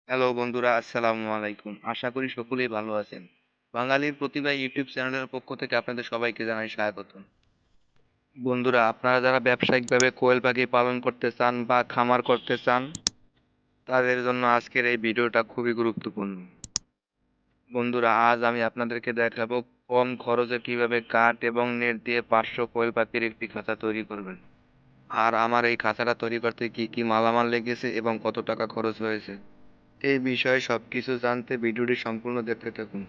Hello বন্ধুরা, আসসালামু আলাইকুম। আশা করি সকলেই ভালো আছেন। বাঙালির প্রতিভা ইউটিউব চ্যানেলের পক্ষ থেকে আপনাদের সবাইকে জানাই স্বাগতম। বন্ধুরা, আপনারা যারা ব্যবসায়িকভাবে কোয়েল পাখি পালন করতে চান বা খামার করতে চান, তাদের জন্য আজকের এই ভিডিওটা খুবই গুরুত্বপূর্ণ। বন্ধুরা, আজ আমি আপনাদেরকে দেখাবো কম খরচে কিভাবে কাঠ এবং নেট দিয়ে 500 কোয়েল পাখির একটি খাঁচা তৈরি করবেন। আর আমার এই খাঁচাটা তৈরি করতে কি কি মালামাল লেগেছে এবং কত টাকা খরচ হয়েছে। এই বিষয়ে সবকিছু জানতে ভিডিওটি সম্পূর্ণ দেখতে থাকুন।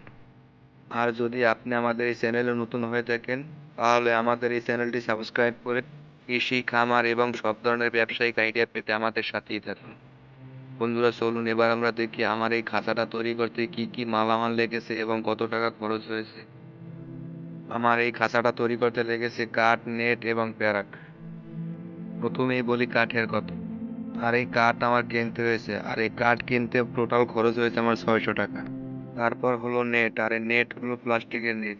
আর যদি আপনি আমাদের এই চ্যানেলে নতুন হয়ে থাকেন, তাহলে আমাদের এই চ্যানেলটি সাবস্ক্রাইব করে কৃষি, খামার এবং সব ধরনের ব্যবসায়িক আইডিয়া পেতে আমাদের সাথেই থাকুন। বন্ধুরা, চলুন এবার আমরা দেখি আমার এই খাঁচাটা তৈরি করতে কি কি মালামাল লেগেছে এবং কত টাকা খরচ হয়েছে। আমার এই খাঁচাটা তৈরি করতে লেগেছে কাঠ, নেট এবং প্যারাক। প্রথমেই বলি কাঠের কথা। আর এই কাঠ আমার কিনতে হয়েছে, আর এই কাঠ কিনতে টোটাল খরচ হয়েছে আমার 600 টাকা। তারপর হলো নেট, আর এই নেট হলো প্লাস্টিকের নেট।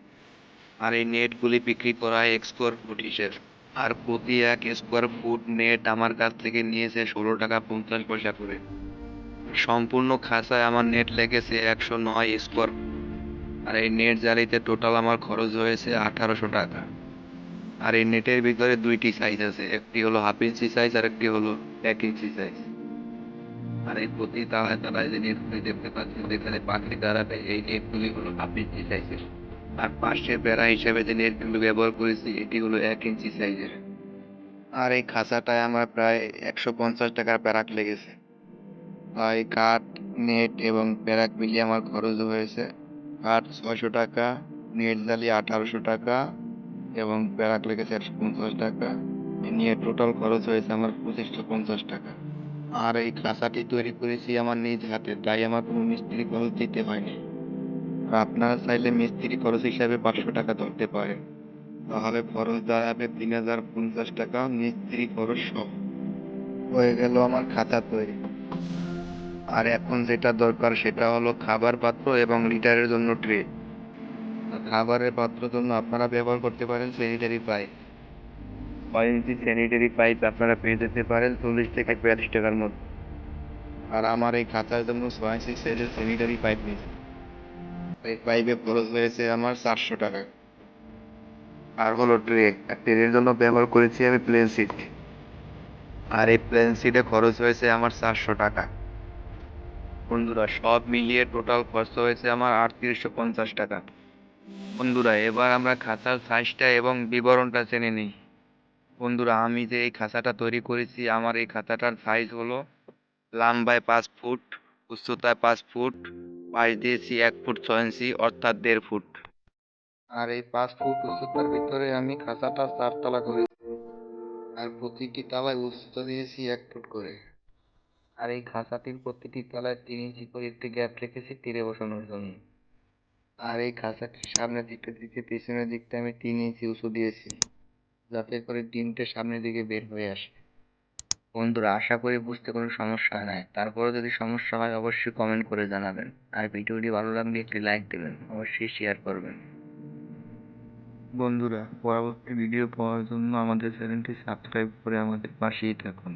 আর এই নেটগুলি বিক্রি করা হয় স্কোয়ার ফুট হিসেবে। আর প্রতি 1 স্কোয়ার ফুট নেট আমার কাছ থেকে নিয়েছে 16 টাকা 50 পয়সা করে। সম্পূর্ণ খাঁচায় আমার নেট লেগেছে 109 স্কোয়ার। আর এই নেট জালিতে টোটাল আমার খরচ হয়েছে 1800 টাকা। আর এই নেটের ভিতরে দুইটি সাইজ আছে, একটি হলো হাফ ইঞ্চি সাইজ আর একটি হলো 1 ইঞ্চি সাইজ। আর এই প্রতি তালায় তালায় যে নেটগুলি দেখতে পাচ্ছেন, যেখানে পাখি দাঁড়াবে, এই নেটগুলি হলো হাফ ইঞ্চি সাইজের। আর পাশের বেড়া হিসেবে যে নেটগুলো ব্যবহার করেছি, এটি হলো 1 ইঞ্চি সাইজের। আর এই খাঁচাটায় আমার প্রায় 150 টাকার প্যারাক লেগেছে। আর এই কাঠ, নেট এবং প্যারাক মিলিয়ে আমার খরচ হয়েছে কাঠ 600 টাকা, নেট জালি 1800 টাকা এবং প্যারাক লেগেছে 150 টাকা। এ নিয়ে টোটাল খরচ হয়েছে আমার 2550 টাকা। আর এই খাঁচাটি তৈরি করেছি আমার নিজ হাতে, তাই আমার কোনো মিস্ত্রি খরচ দিতে হয়নি। আর আপনারা চাইলে মিস্ত্রি খরচ হিসাবে 500 টাকা ধরতে পারেন। তাহলে খরচ দাঁড়াবে 3050 টাকা মিস্ত্রি খরচ সহ। হয়ে গেল আমার খাতা তৈরি। আর এখন যেটা দরকার সেটা হলো খাবার পাত্র এবং লিটারের জন্য ট্রে। খাবারের পাত্রের জন্য আপনারা ব্যবহার করতে পারেন স্যানিটারি পাইপ। 6 ইঞ্চি স্যানিটারি পাইপ আপনারা পেয়ে যেতে পারেন 40 থেকে 42 টাকার মধ্যে। আর আমার এই খাতার জন্য 6 ইঞ্চি সাইজের স্যানিটারি পাইপ নিয়েছে। এই পাইপে খরচ হয়েছে আমার 400 টাকা। আর হলো ট্রে, ট্রের জন্য ব্যবহার করেছি আমি প্লেন সিট। আর এই প্লেন সিটে খরচ হয়েছে আমার 400 টাকা। বন্ধুরা, সব মিলিয়ে টোটাল খরচ হয়েছে আমার 3850 টাকা। বন্ধুরা, এবার আমরা খাঁচার সাইজটা এবং বিবরণটা জেনে নিই। বন্ধুরা, আমি যে এই খাঁচাটা তৈরি করেছি, আমার এই খাঁচাটার সাইজ হলো লম্বায় 5 ফুট, উচ্চতায় 5 ফুট, পাশ দিয়েছি 1 ফুট 6 ইঞ্চি অর্থাৎ 1.5 ফুট। আর এই 5 ফুট উচ্চতার ভিতরে আমি খাঁচাটা 4 তলা করেছি। আর প্রতিটি তলায় উচ্চতা দিয়েছি 1 ফুট করে। আর এই খাঁচাটির প্রতিটি তলায় 3 ইঞ্চি করে একটি গ্যাপ রেখেছি তীরে বসানোর জন্য। আর এই খাঁচাটির সামনের দিকটা থেকে পিছনের দিকটা আমি 3 ইঞ্চি উঁচু দিয়েছি, যাতে করে ডিমটা সামনের দিকে বের হয়ে আসে। বন্ধুরা, আশা করি বুঝতে কোনো সমস্যা নাই। তারপরেও যদি সমস্যা হয় অবশ্যই কমেন্ট করে জানাবেন। আর ভিডিওটি ভালো লাগলে একটি লাইক দেবেন, অবশ্যই শেয়ার করবেন। বন্ধুরা, পরবর্তী ভিডিও পাওয়ার জন্য আমাদের চ্যানেলটি সাবস্ক্রাইব করে আমাদের পাশেই থাকুন।